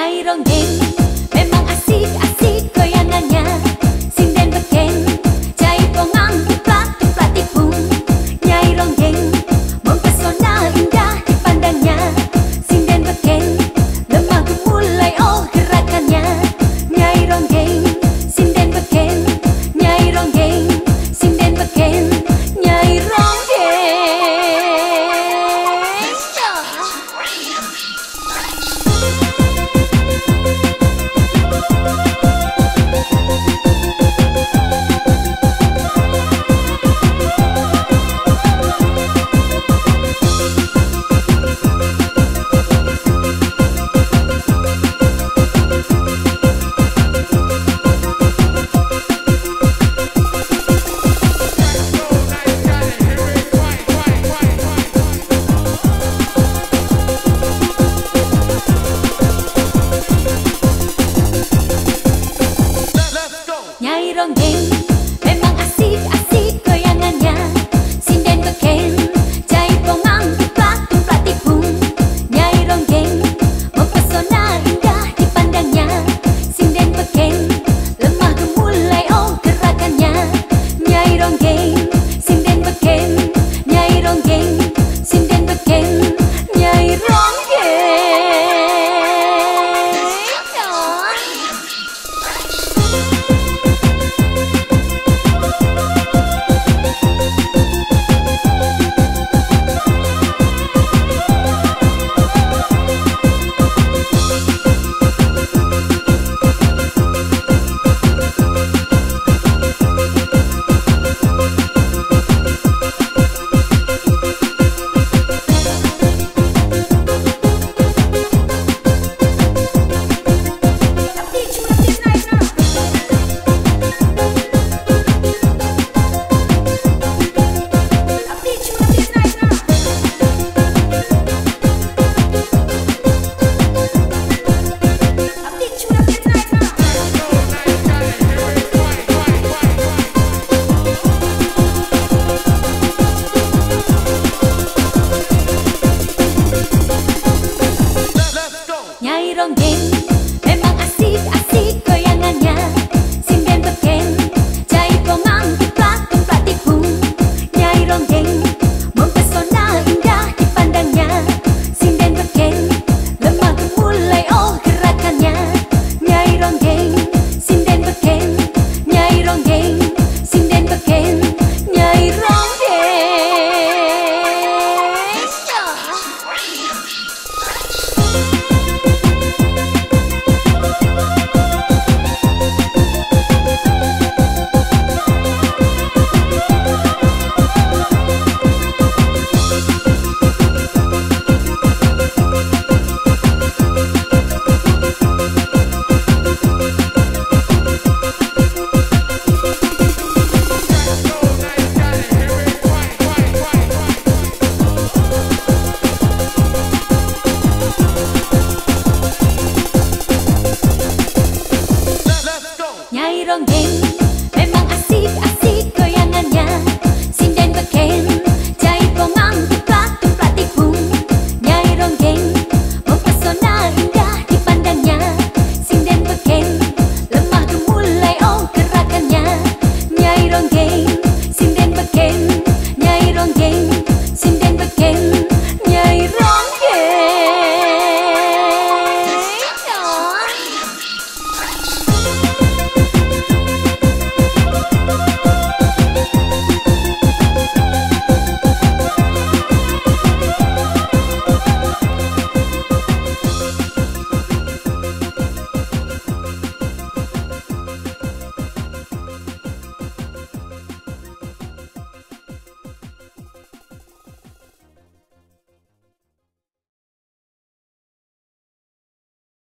Nyai ronggeng memang asik-asik goyangannya. Sinden beken jai pongang tuplak-tuplak tipung. Nyai ronggeng mempesona indah dipandangnya. Sinden beken lemah gemulai oh gerakannya. Nyai ronggeng sinden beken, nyai ronggeng sinden beken, nyai ronggeng. Nyai ronggeng memang asik-asik goyangannya. Sinden beken jai pongang tuplak-tuplak tipung. Nyai ronggeng mempesona indah dipandangnya. Sinden beken lemah gemulai oh gerakannya. Nyai ronggeng sinden beken, nyai ronggeng sinden beken, nyai ronggeng. Nyai ronggeng